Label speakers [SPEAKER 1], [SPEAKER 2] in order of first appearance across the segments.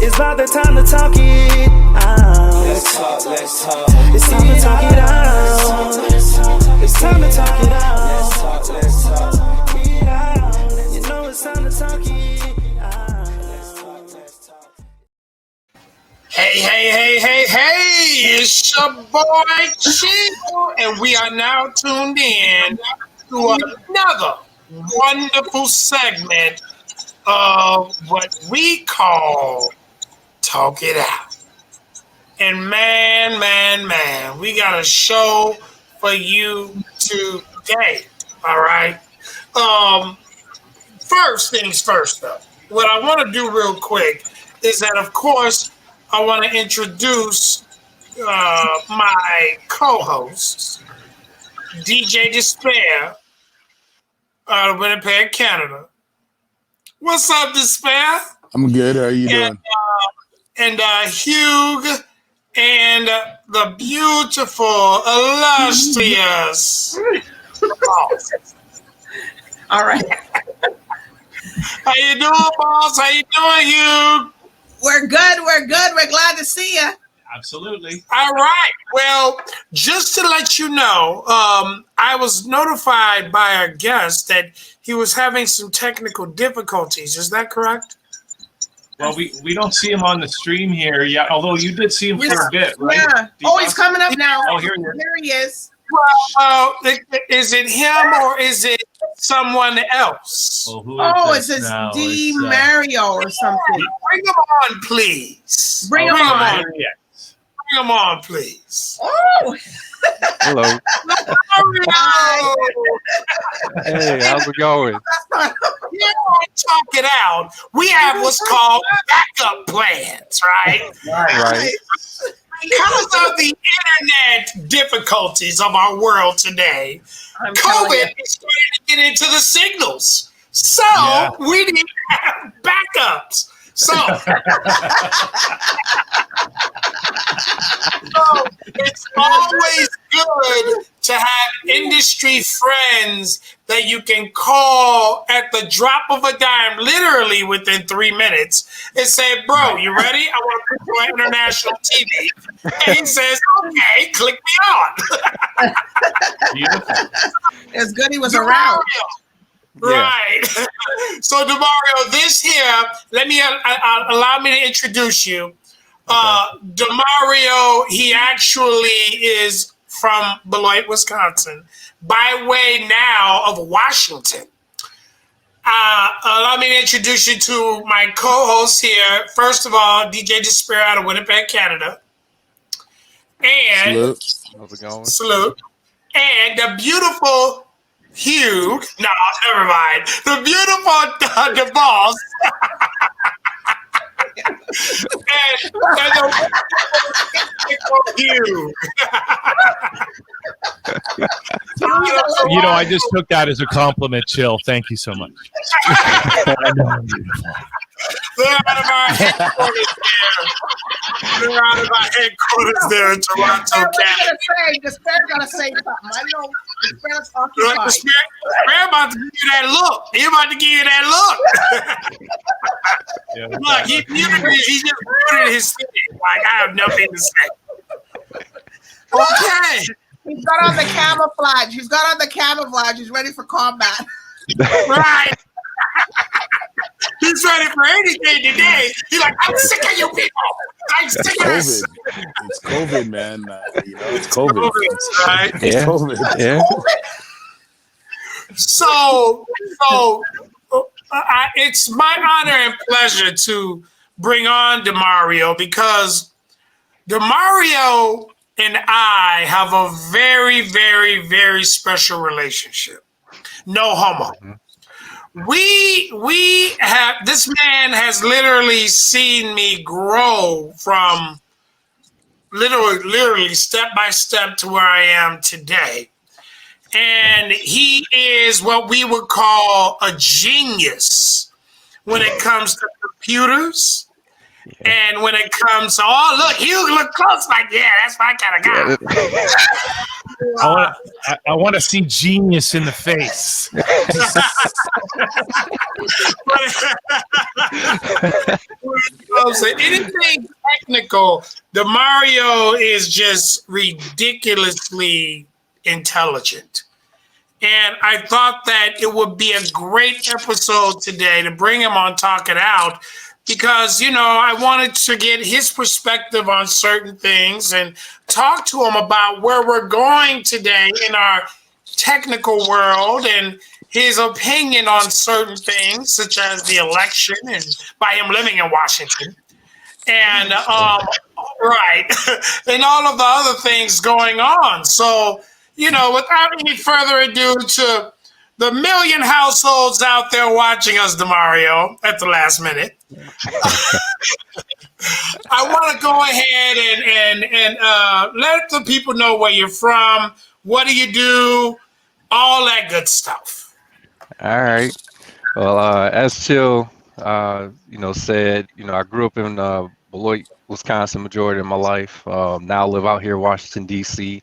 [SPEAKER 1] It's about the time to talk it out.
[SPEAKER 2] Let's talk.
[SPEAKER 1] It's time to talk it out. It's time to talk it out.
[SPEAKER 2] Let's talk.
[SPEAKER 1] You know it's time to talk it out.
[SPEAKER 3] Hey, it's your boy Chico, and we are now tuned in to another wonderful segment of what we call Talk It Out. And man, we got a show for you today, all right? First things first, though. What I want to do real quick is that, of course, I want to introduce my co-hosts, DJ Despair out of Winnipeg, Canada. What's up, Despair?
[SPEAKER 4] I'm good. How are you doing?
[SPEAKER 3] And Hugh and the beautiful, illustrious.
[SPEAKER 5] All right.
[SPEAKER 3] How you doing, boss? How you doing, Hugh?
[SPEAKER 5] We're good. We're glad to see you.
[SPEAKER 6] Absolutely.
[SPEAKER 3] All right. Well, just to let you know, I was notified by our guest that he was having some technical difficulties. Is that correct?
[SPEAKER 6] Well, we don't see him on the stream here yet, although you did see him for a bit, right?
[SPEAKER 5] Yeah. Oh, he's coming up now.
[SPEAKER 6] Oh, here
[SPEAKER 5] he is.
[SPEAKER 3] Well, is it him or is it someone else?
[SPEAKER 6] Well,
[SPEAKER 5] it's D. Mario or something.
[SPEAKER 3] Bring him on, please.
[SPEAKER 5] Bring him on.
[SPEAKER 6] Yes.
[SPEAKER 3] Bring him on, please.
[SPEAKER 5] Oh.
[SPEAKER 7] Hello. Hey, how's it going?
[SPEAKER 3] You talk it out. We have what's called backup plans, right?
[SPEAKER 7] Right.
[SPEAKER 3] Because of the internet difficulties of our world today, COVID is starting to get into the signals. So we need to have backups. So it's always good to have industry friends that you can call at the drop of a dime, literally within 3 minutes, and say, bro, you ready? I want to put you on international TV. And he says, okay, click me on.
[SPEAKER 6] Beautiful.
[SPEAKER 5] It's good he was around.
[SPEAKER 3] Right. So, DeMario, this here, let me allow me to introduce you. DeMario, he actually is from Beloit, Wisconsin, by way now of Washington. Allow me to introduce you to my co-host here. First of all, DJ Despair out of Winnipeg, Canada. And
[SPEAKER 7] how's it going?
[SPEAKER 3] Salute. And the beautiful Hugh. No, never mind. The beautiful the boss. and the Hugh.
[SPEAKER 8] You know, I just took that as a compliment, Chill. Thank you so much. I know I'm beautiful.
[SPEAKER 3] They're out of our headquarters there. They're out of our headquarters there in Toronto, Canada.
[SPEAKER 5] Despair gotta say something. I know Despair's occupied.
[SPEAKER 3] Despair about to give you that look. He's about to give you that look. Look, he just muted his thing. Like, I have nothing to say. Okay.
[SPEAKER 5] He's got on the camouflage. He's ready for combat.
[SPEAKER 3] Right. He's ready for anything today. He's like, I'm sick of you people. I'm sick of this.
[SPEAKER 4] It's COVID, man. It's COVID.
[SPEAKER 3] Right?
[SPEAKER 4] It's COVID.
[SPEAKER 7] Yeah.
[SPEAKER 3] So it's my honor and pleasure to bring on DeMario because DeMario and I have a very, very, very special relationship. No homo. We have, this man has literally seen me grow from literally step by step to where I am today. And he is what we would call a genius when it comes to computers. And when it comes to, look, you look close, like, yeah, that's my kind of guy.
[SPEAKER 8] I want to see genius in the face.
[SPEAKER 3] Anything technical, the Mario is just ridiculously intelligent. And I thought that it would be a great episode today to bring him on Talk It Out because, I wanted to get his perspective on certain things and talk to him about where we're going today in our technical world and his opinion on certain things, such as the election and by him living in Washington. And, right, and all of the other things going on. So, without any further ado to the million households out there watching us, DeMario, at the last minute, I want to go ahead and let the people know where you're from, what do you do, all that good stuff.
[SPEAKER 7] All right. Well, as Chill, said, I grew up in Beloit, Wisconsin, majority of my life. Now live out here in Washington, D.C.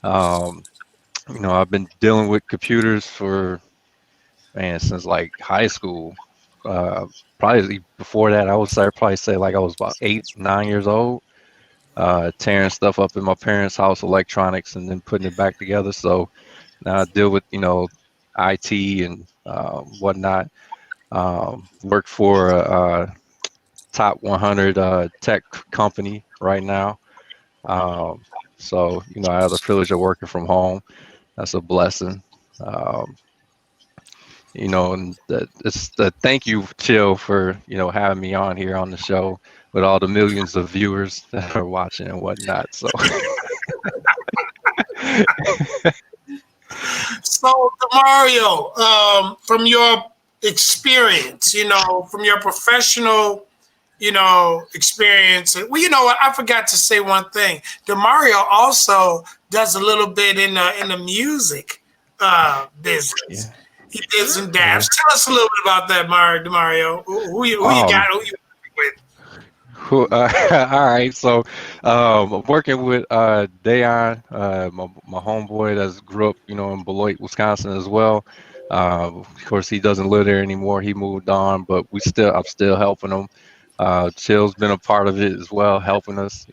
[SPEAKER 7] I've been dealing with computers since like high school. Probably before that, I would probably say like I was about 8, 9 years old, tearing stuff up in my parents' house, electronics, and then putting it back together. So now I deal with, IT and whatnot. Work for a top 100 tech company right now. So, I have the privilege of working from home. That's a blessing. And it's the thank you, Chill, for, having me on here on the show with all the millions of viewers that are watching and whatnot. So,
[SPEAKER 3] so Mario, from your experience, from your professional, experience. Well, you know what? I forgot to say one thing. DeMario also does a little bit in the music business. Yeah. He did some dabs. Yeah. Tell us a little bit about that, DeMario. Who you got? Who you with?
[SPEAKER 7] All right. So I'm working with Dayon, my homeboy that grew up, in Beloit, Wisconsin as well. Of course, he doesn't live there anymore. He moved on, but I'm still helping him. Chill's been a part of it as well, helping us,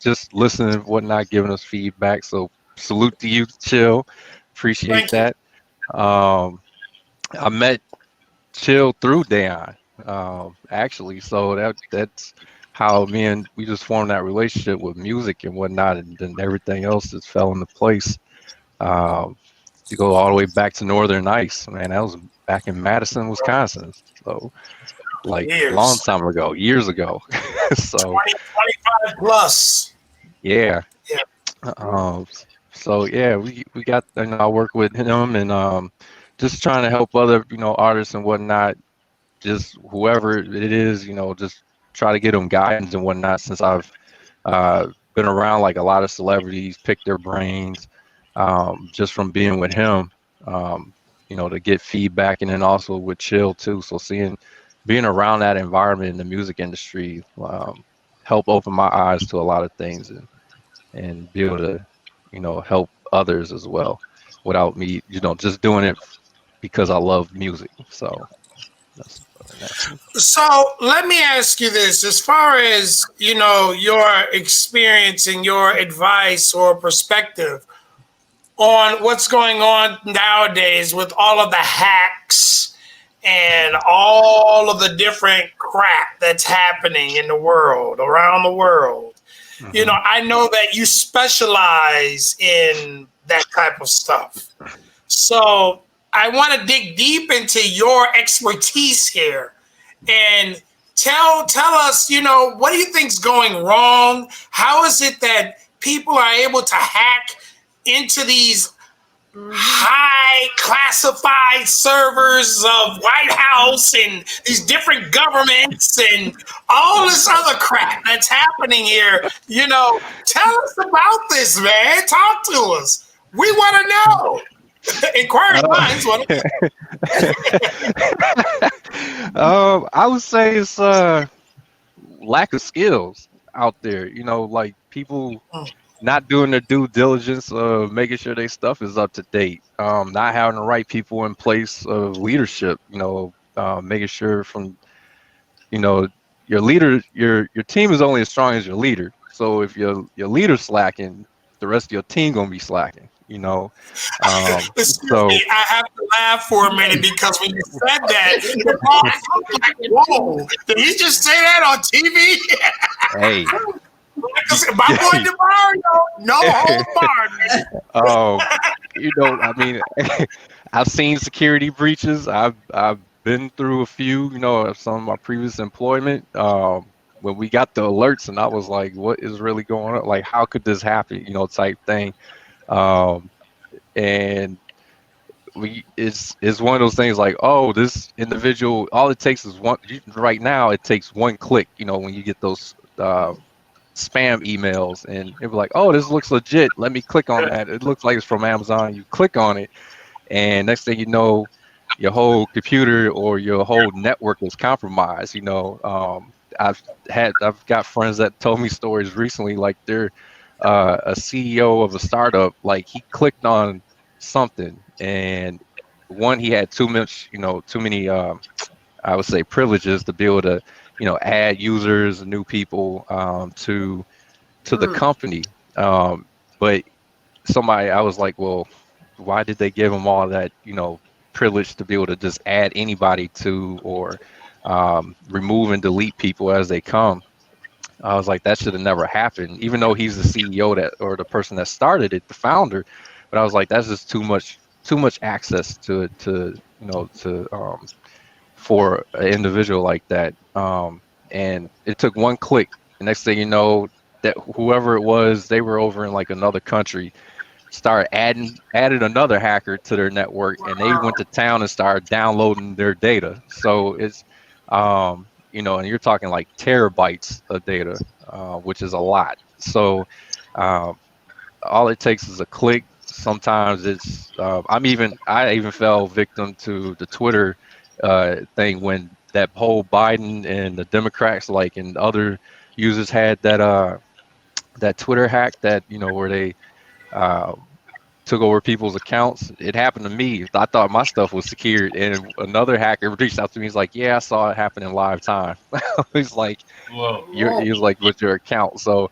[SPEAKER 7] just listening and whatnot, giving us feedback. So salute to you, Chill. Appreciate that. I met Chill through Dayon, actually. So that's how we just formed that relationship with music and whatnot, and then everything else just fell into place. You go all the way back to Northern Ice, man. That was back in Madison, Wisconsin. So like a long time ago, years ago. So
[SPEAKER 3] 25 plus.
[SPEAKER 7] Yeah. So yeah, we got, I work with him and just trying to help other, artists and whatnot, just whoever it is, just try to get them guidance and whatnot, since I've been around like a lot of celebrities, pick their brains, just from being with him, to get feedback, and then also with Chill too. So being around that environment in the music industry help open my eyes to a lot of things and be able to, help others as well without me, just doing it because I love music. So
[SPEAKER 3] So let me ask you this, as far as, your experience and your advice or perspective on what's going on nowadays with all of the hacks and all of the different crap that's happening in the world, around the world. Mm-hmm. I know that you specialize in that type of stuff. So I want to dig deep into your expertise here and tell us, what do you think's going wrong? How is it that people are able to hack into these high classified servers of White House and these different governments and all this other crap that's happening here? Tell us about this, man. Talk to us. We want to know. Inquiring minds want to know.
[SPEAKER 7] I would say it's lack of skills out there. Like people not doing their due diligence, making sure their stuff is up to date, not having the right people in place of leadership, making sure from, you know, your leader, your team is only as strong as your leader. So if your leader's slacking, the rest of your team gonna be slacking. You know,
[SPEAKER 3] Excuse
[SPEAKER 7] so
[SPEAKER 3] me, I have to laugh for a minute because when you said that, the boss was like, whoa, did he just say that on TV?
[SPEAKER 7] hey,
[SPEAKER 3] My boy DeMario, no hold barred.
[SPEAKER 7] you know, I mean, I've seen security breaches. I've been through a few, you know, of some of my previous employment. When we got the alerts, and I was like, "What is really going on? Like, how could this happen?" You know, type thing. Um, and it's one of those things like, oh, this individual, all it takes is one. Right now, it takes one click. You know, when you get those spam emails, and it was like, oh, this looks legit. Let me click on that. It looks like it's from Amazon. You click on it, and next thing you know, your whole computer or your whole network is compromised. You know, I've got friends that told me stories recently, like they're a CEO of a startup, like he clicked on something, and one, he had too much, you know, too many I would say privileges to be able to, you know, add users, new people to the company. But somebody, I was like, well, why did they give them all that, you know, privilege to be able to just add anybody to, or remove and delete people as they come? I was like, that should have never happened, even though he's the CEO that, or the person that started it, the founder. But I was like, that's just too much access to you know, to for an individual like that. And it took one click. The next thing you know, that whoever it was, they were over in like another country, started added another hacker to their network, and they went to town and started downloading their data. So it's you know, and you're talking like terabytes of data, which is a lot. So um, all it takes is a click. Sometimes it's I even fell victim to the Twitter thing when that whole Biden and the Democrats, like, and other users had that Twitter hack, that, you know, where they uh, took over people's accounts. It happened to me. I thought my stuff was secured, and another hacker reached out to me. He's like, "Yeah, I saw it happen in live time." He's like,
[SPEAKER 6] Whoa.
[SPEAKER 7] he was like, with your account." So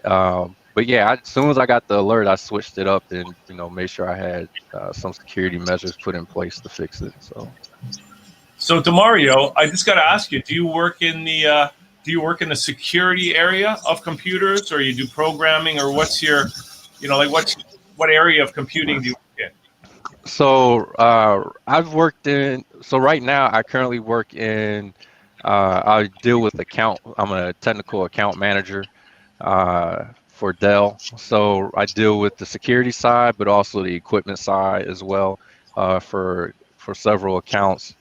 [SPEAKER 7] but yeah, as soon as I got the alert, I switched it up and, you know, made sure I had some security measures put in place to fix it.
[SPEAKER 6] So DeMario, I just got to ask you: do you work in the security area of computers, or you do programming, or what's your, you know, like what area of computing do you work in?
[SPEAKER 7] So I've worked in. So right now, I currently work in. I deal with account. I'm a technical account manager for Dell. So I deal with the security side, but also the equipment side as well for several accounts.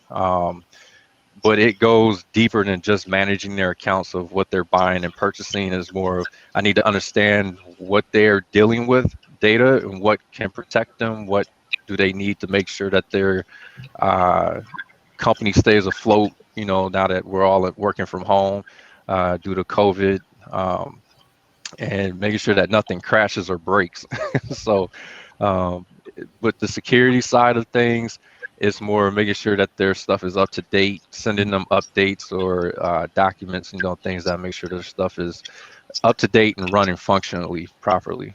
[SPEAKER 7] But it goes deeper than just managing their accounts of what they're buying and purchasing. Is more of, I need to understand what they're dealing with, data, and what can protect them. What do they need to make sure that their company stays afloat? You know, now that we're all working from home due to COVID, and making sure that nothing crashes or breaks. So, um, with the security side of things, it's more making sure that their stuff is up to date, sending them updates or documents, you know, things that make sure their stuff is up to date and running functionally properly,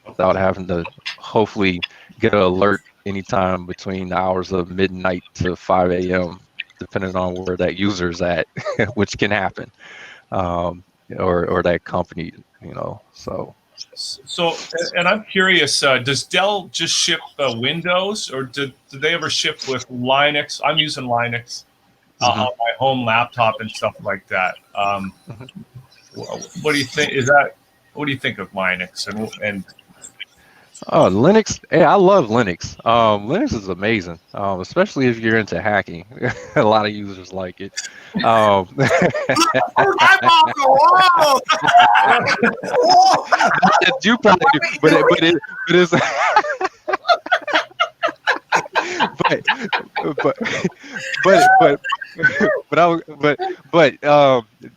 [SPEAKER 7] without having to hopefully get an alert anytime between the hours of midnight to 5 a.m., depending on where that user's at, which can happen, or that company, you know.
[SPEAKER 6] So, and I'm curious, does Dell just ship Windows, or did they ever ship with Linux? I'm using Linux
[SPEAKER 7] Mhm.
[SPEAKER 6] on my home laptop and stuff like that.
[SPEAKER 7] Mhm.
[SPEAKER 6] What do you think? What do you think of Linux? And
[SPEAKER 7] Oh, Linux. Yeah, I love Linux. Linux is amazing, especially if you're into hacking. A lot of users like it. Um,
[SPEAKER 3] Eyeball go, whoa!
[SPEAKER 7] you probably do, but it's but but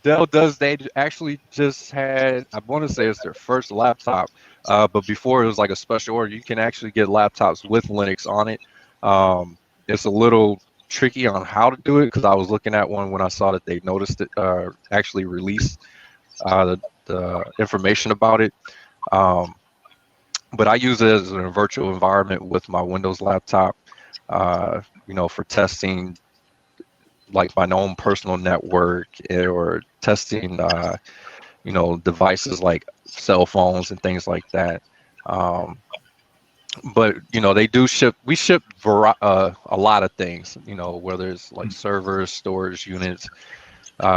[SPEAKER 7] Dell does, they actually just had, I want to say it's their first laptop, but before it was like a special order. You can actually get laptops with Linux on it. It's a little tricky on how to do it because I was looking at one when I saw that they noticed it actually released the information about it. Um, but I use it as a virtual environment with my Windows laptop, for testing like my own personal network or testing, devices like cell phones and things like that. But they do ship. We ship a lot of things. Whether it's like servers, storage units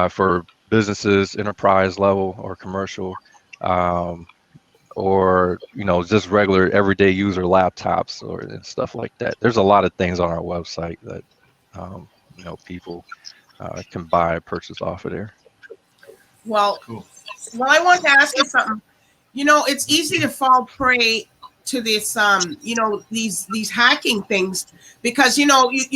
[SPEAKER 7] for businesses, enterprise level or commercial, or just regular everyday user laptops and stuff like that. There's a lot of things on our website that people can buy purchase off of there.
[SPEAKER 5] Well,
[SPEAKER 6] Cool.
[SPEAKER 5] I want to ask you something. It's easy to fall prey to this, these hacking things because, you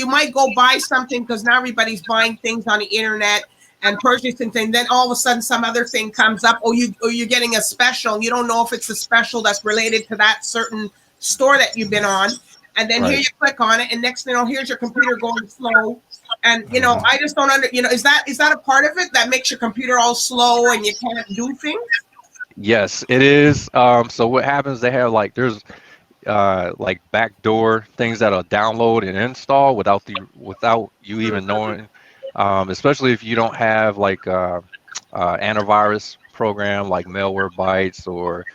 [SPEAKER 5] might go buy something because now everybody's buying things on the internet and purchasing things. Then all of a sudden some other thing comes up or you're getting a special. You don't know if it's a special that's related to that certain store that you've been on. And then here you click on it and next thing you know, here's your computer going slow. And, I just don't is that a part of it that makes your computer all slow and you can't do things?
[SPEAKER 7] Yes, it is. So what happens, they have there's like backdoor things that'll download and install without you even knowing, especially if you don't have like antivirus program like Malwarebytes or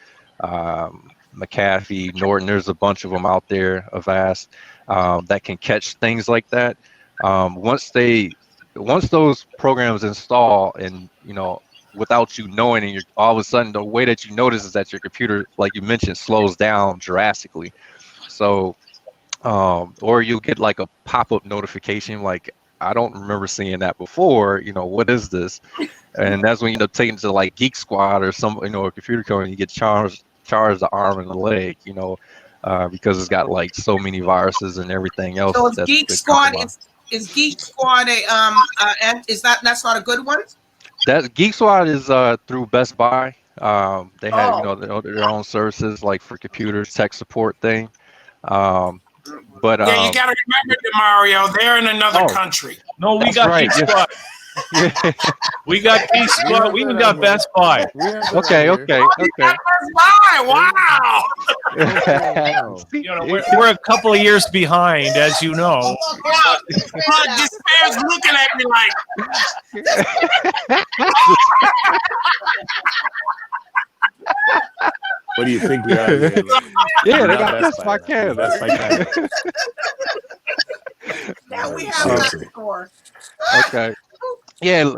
[SPEAKER 7] McAfee, Norton. There's a bunch of them out there, Avast, that can catch things like that. Once those programs install and without you knowing, and all of a sudden the way that you notice is that your computer, like you mentioned, slows down drastically. So or you'll get like a pop-up notification like, I don't remember seeing that before, what is this? And that's when you take it to like Geek Squad or some a computer company, you get charged the arm and the leg, because it's got like so many viruses and everything else.
[SPEAKER 5] So it's Geek Squad. Is Geek Squad and is that's not a good one?
[SPEAKER 7] That Geek Squad is through Best Buy. They have their own services like for computers, tech support thing. But
[SPEAKER 3] yeah, you gotta remember, Mario, they're in another country.
[SPEAKER 6] No, we got Geek Squad. We got Geek Squad. We even got Best Buy.
[SPEAKER 7] Okay.
[SPEAKER 3] Got Best Buy. Wow.
[SPEAKER 6] We're a couple of years behind, as you know.
[SPEAKER 3] Despair's looking at me like.
[SPEAKER 4] What do you think we are?
[SPEAKER 7] Yeah, they got Best Buy Canada.
[SPEAKER 5] Now we have that score.
[SPEAKER 7] Okay. Yeah.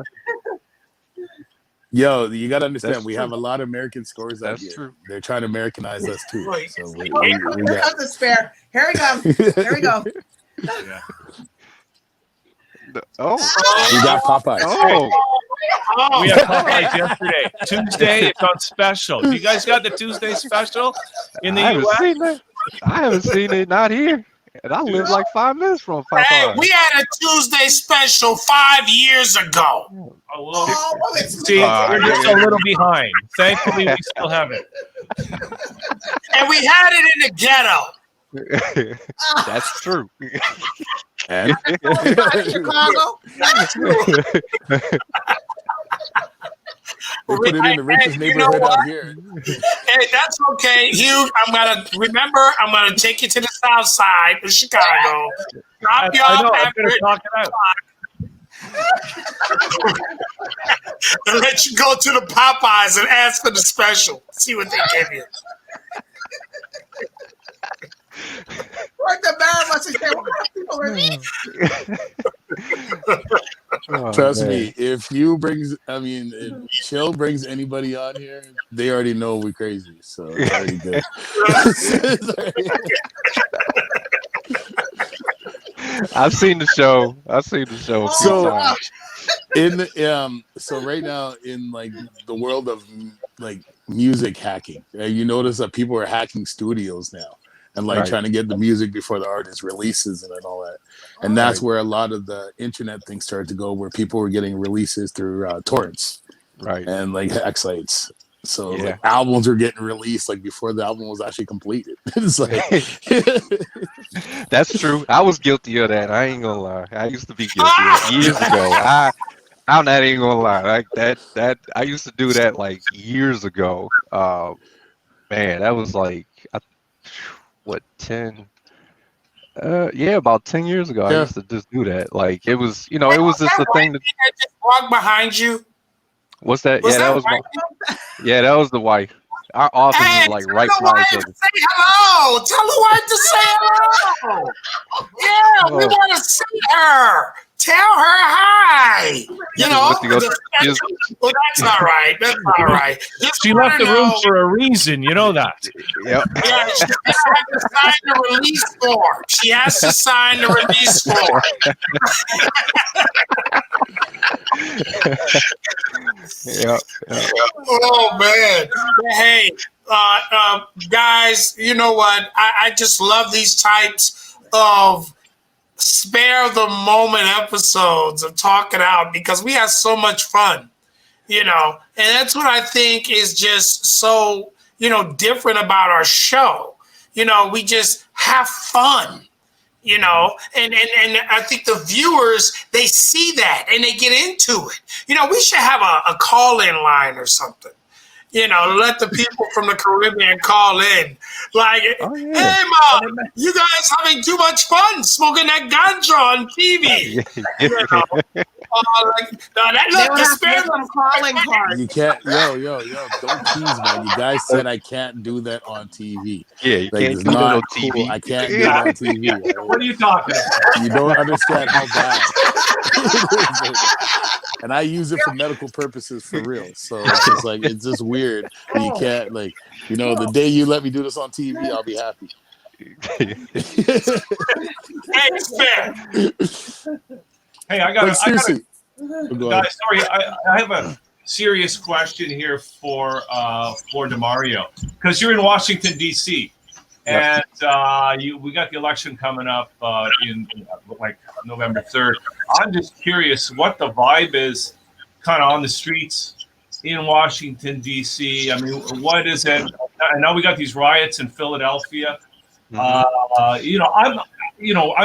[SPEAKER 4] Yo, you gotta understand, we have a lot of American scores out here.
[SPEAKER 7] That's true.
[SPEAKER 4] They're trying to Americanize us too. So we
[SPEAKER 5] Here comes the spare. Here we go. Here we go.
[SPEAKER 6] Yeah.
[SPEAKER 7] Oh,
[SPEAKER 4] we got Popeyes.
[SPEAKER 5] Oh.
[SPEAKER 6] We had Popeyes yesterday. Tuesday, it's on special. You guys got the Tuesday special in the U.S.?
[SPEAKER 7] I haven't seen it. Not here. And I live like 5 minutes from Popeyes.
[SPEAKER 3] Hey, we had a Tuesday special 5 years ago.
[SPEAKER 6] See, we're just a little behind. Thankfully, we still have it.
[SPEAKER 3] And we had it in the ghetto.
[SPEAKER 7] That's true.
[SPEAKER 4] And
[SPEAKER 5] Chicago.
[SPEAKER 4] we put it in the richest neighborhood out here.
[SPEAKER 3] Hey, that's okay, Hugh. I'm gonna take you to the south side of Chicago. Drop you off after it.
[SPEAKER 6] Talk it out.
[SPEAKER 3] And let you go to the Popeyes and ask for the special. See what they give you.
[SPEAKER 5] What the man must have said, what kind of people are these?
[SPEAKER 4] Trust me, if Chill brings anybody on here, they already know we're crazy. So it's already good.
[SPEAKER 7] I've seen the show.
[SPEAKER 4] So right now in like the world of like music hacking, you notice that people are hacking studios now. And trying to get the music before the artist releases and all that. And that's where a lot of the internet things started to go, where people were getting releases through torrents.
[SPEAKER 7] Right.
[SPEAKER 4] And like hack sites. So
[SPEAKER 7] Yeah.
[SPEAKER 4] like albums were getting released like before the album was actually completed. It's like
[SPEAKER 7] That's true. I was guilty of that. I ain't gonna lie. I used to be guilty of that years ago. I'm not even gonna lie. Like that I used to do that like years ago. Man, that was like what 10 yeah, about 10 years ago I
[SPEAKER 4] yeah,
[SPEAKER 7] used to just do that. Like it was, it was just a thing that
[SPEAKER 3] I just walked behind you.
[SPEAKER 7] what's that?
[SPEAKER 3] Was
[SPEAKER 7] Yeah, that
[SPEAKER 3] that
[SPEAKER 7] was my
[SPEAKER 3] right?
[SPEAKER 7] yeah, that was the wife. Our office
[SPEAKER 3] Hey,
[SPEAKER 7] is like
[SPEAKER 3] tell
[SPEAKER 7] right
[SPEAKER 3] the
[SPEAKER 7] by
[SPEAKER 3] wife
[SPEAKER 7] each
[SPEAKER 3] to
[SPEAKER 7] other.
[SPEAKER 3] say hello. Tell the wife to say hello. Yeah, we
[SPEAKER 7] Oh,
[SPEAKER 3] want to see her. Tell her hi.
[SPEAKER 7] she
[SPEAKER 3] You
[SPEAKER 7] just
[SPEAKER 3] know,
[SPEAKER 7] went to go
[SPEAKER 3] well, that's all right. That's all right. Just
[SPEAKER 8] She
[SPEAKER 3] let
[SPEAKER 8] left
[SPEAKER 3] her
[SPEAKER 8] the room
[SPEAKER 3] know.
[SPEAKER 8] for a reason. You know that.
[SPEAKER 7] yep.
[SPEAKER 3] Yeah, she has to sign the release form. She has to sign the release form.
[SPEAKER 7] Yep.
[SPEAKER 3] Oh man! Hey, guys, you know what? I just love these types of spare the moment episodes of Talk It Out because we have so much fun, and that's what I think is just so different about our show. We just have fun. And I think the viewers, they see that and they get into it. We should have a call-in line or something. Let the people from the Caribbean call in. Like,
[SPEAKER 7] Oh yeah.
[SPEAKER 3] hey, Mom, you guys having too much fun smoking that ganja on TV.
[SPEAKER 5] They would have to give them calling cards.
[SPEAKER 4] you can't, yo, don't tease, man. You guys said I can't do that on TV.
[SPEAKER 7] Yeah, you
[SPEAKER 4] Like,
[SPEAKER 7] can't
[SPEAKER 4] it's
[SPEAKER 7] do that on
[SPEAKER 4] not cool.
[SPEAKER 7] TV.
[SPEAKER 4] I can't do it on TV.
[SPEAKER 6] What are you talking about?
[SPEAKER 4] You don't understand how bad. And I use it for medical purposes for real. So it's just weird. But you can't the day you let me do this on TV, I'll be happy.
[SPEAKER 3] Hey, it's fair.
[SPEAKER 6] Hey, I got
[SPEAKER 4] seriously.
[SPEAKER 6] guys. Sorry, I have a serious question here for Demario because you're in Washington D.C. and we got the election coming up in like November 3rd. I'm just curious what the vibe is, kind of on the streets in Washington D.C. I mean, what is it? I know we got these riots in Philadelphia. I'm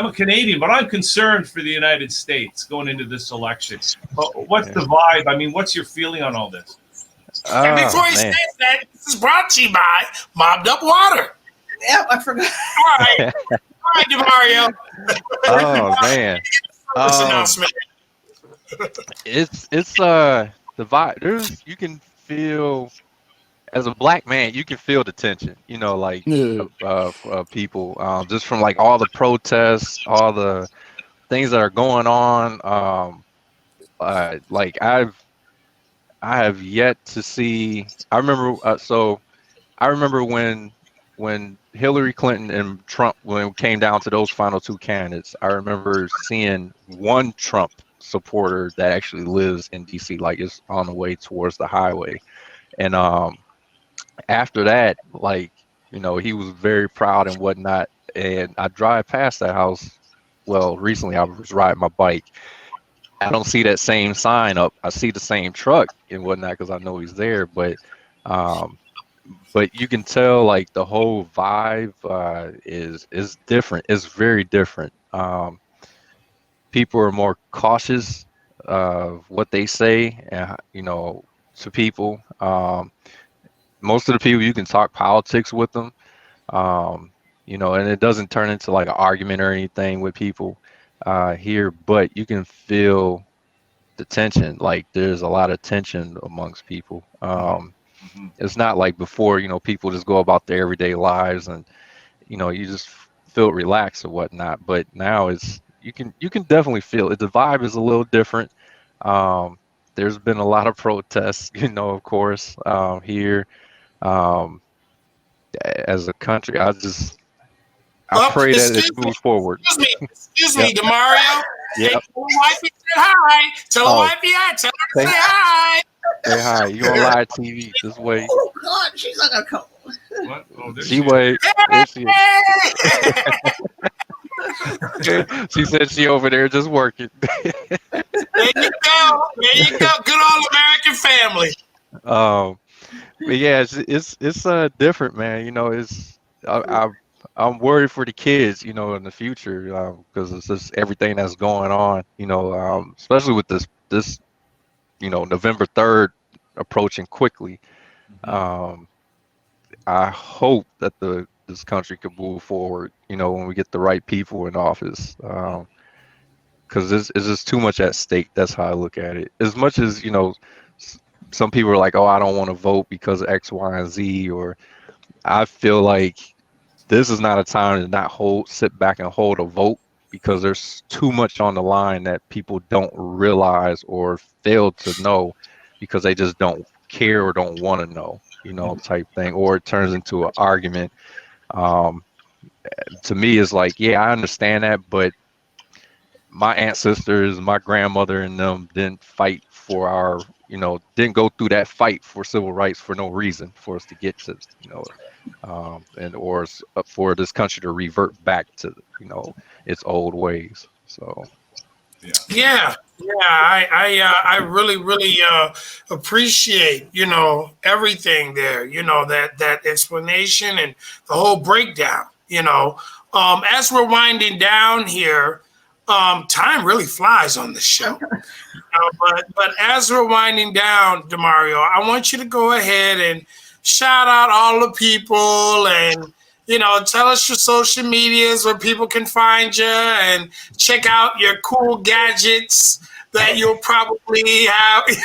[SPEAKER 6] a Canadian, but I'm concerned for the United States going into this election. But what's the vibe? I mean, what's your feeling on all this?
[SPEAKER 3] And before he says that, this is brought to you by Mobbed Up Water.
[SPEAKER 5] Yep, I forgot.
[SPEAKER 3] All right, DeMario.
[SPEAKER 7] Oh man.
[SPEAKER 3] This announcement.
[SPEAKER 7] It's the vibe. You can feel as a black man, you can feel the tension, people, just from like all the protests, all the things that are going on. Like I have yet to see. I remember when Hillary Clinton and Trump, when it came down to those final two candidates, I remember seeing one Trump supporter that actually lives in DC, like it's on the way towards the highway. And after that, he was very proud and whatnot. And I drive past that house. Well, recently I was riding my bike. I don't see that same sign up. I see the same truck and whatnot because I know he's there. But you can tell like the whole vibe is different. It's very different. People are more cautious of what they say, to people. Most of the people you can talk politics with them, and it doesn't turn into like an argument or anything with people here, but you can feel the tension. Like there's a lot of tension amongst people. It's not like before, people just go about their everyday lives and, you just feel relaxed or whatnot. But now you can definitely feel it. The vibe is a little different. There's been a lot of protests, of course, here. As a country, I pray that it moves forward.
[SPEAKER 3] Excuse me, DeMario.
[SPEAKER 7] Yep.
[SPEAKER 3] Hey, tell the wifey say hi. Tell the wifey hi. Tell her to say hi.
[SPEAKER 7] Say hi. You on live TV this way?
[SPEAKER 5] Oh God, she's like a couple.
[SPEAKER 6] What? Oh, there
[SPEAKER 7] She way. She said she over there just working.
[SPEAKER 3] There you go. There you go. Good old American family.
[SPEAKER 7] But yeah, it's different, man. You know, I'm worried for the kids, you know, in the future, because it's just everything that's going on, you know, especially with this, you know, November 3rd approaching quickly. Um, I hope that this country can move forward, you know, when we get the right people in office. Because it's just too much at stake. That's how I look at it. As much as, you know, some people are like, oh, I don't want to vote because of X, Y, and Z, or I feel like this is not a time to not sit back and hold a vote, because there's too much on the line that people don't realize or fail to know because they just don't care or don't want to know, you know, type thing, or it turns into an argument. Um, to me, it's like, yeah, I understand that, but my ancestors, my grandmother and them didn't fight for our, you know, didn't go through that fight for civil rights for no reason for us to get to, you know, and or for this country to revert back to, you know, its old ways. So
[SPEAKER 3] Yeah, I really, really appreciate, you know, everything there, you know, that explanation and the whole breakdown, you know. As we're winding down here, time really flies on the show. But as we're winding down, DeMario, I want you to go ahead and shout out all the people and, you know, tell us your social medias where people can find you and check out your cool gadgets that you'll probably have and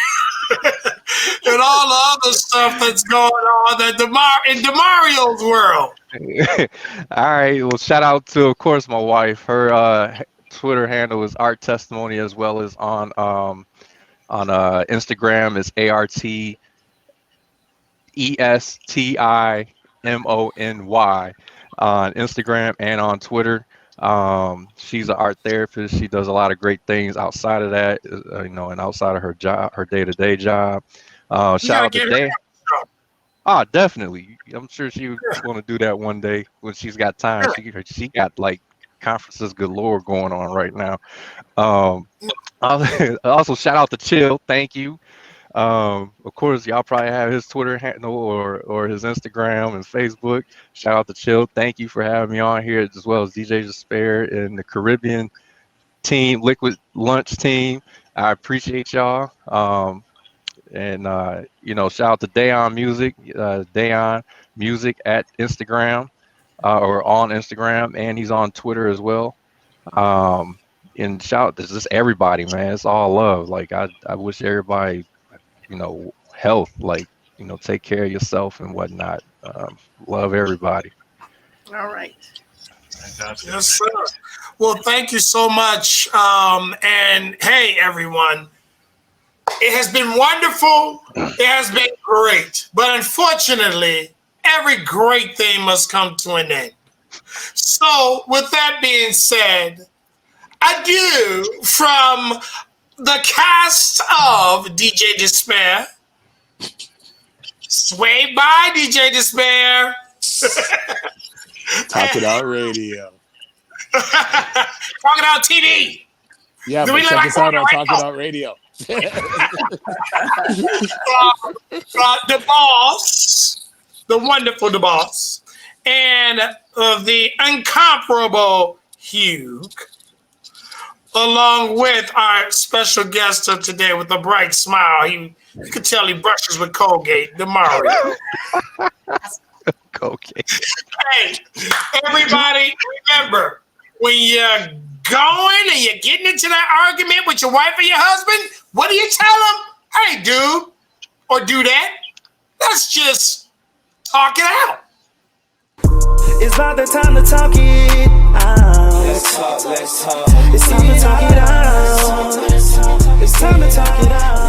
[SPEAKER 3] all the other stuff that's going on in DeMario's world.
[SPEAKER 7] all right, well, shout out to, of course, my wife. Her Twitter handle is Art Testimony, as well as on Instagram is ARTESTIMONY on Instagram and on Twitter. She's an art therapist. She does a lot of great things outside of that, you know, and outside of her job, her day-to-day job. Shout out to Day. Oh, definitely. I'm sure she would want to do that one day when she's got time. She got like conferences galore going on right now. Also shout out to Chill. Thank you. Of course, y'all probably have his Twitter handle or his Instagram and Facebook. Shout out to Chill. Thank you for having me on here, as well as DJ Despair and the Caribbean team, Liquid Lunch team. I appreciate y'all. And you know, shout out to Dayon Music, Dayon Music at Instagram, or on Instagram, and he's on Twitter as well. And shout out to just everybody, man. It's all love. Like I wish everybody, you know, health, like, you know, take care of yourself and whatnot. Love everybody.
[SPEAKER 5] All right.
[SPEAKER 3] Fantastic. Yes, sir. Well, thank you so much. And hey, everyone, it has been wonderful. It has been great. But unfortunately, every great thing must come to an end. So with that being said, adieu from the cast of DJ Despair. Sway by DJ Despair.
[SPEAKER 4] Talk It Out Radio.
[SPEAKER 3] Talk It Out TV.
[SPEAKER 4] Yeah, but check us out on Talk It Out Radio.
[SPEAKER 3] The boss, the wonderful The Boss, and the incomparable Hugh, along with our special guest of today with a bright smile. You could tell he brushes with Colgate, DeMario.
[SPEAKER 7] Colgate.
[SPEAKER 3] Hey, everybody, remember, when you're going and you're getting into that argument with your wife or your husband, what do you tell them? Hey, dude, or do that. Let's just talk it out.
[SPEAKER 1] It's about the time to talk it out. Let's talk. It's time to talk it out. It's time to talk it out.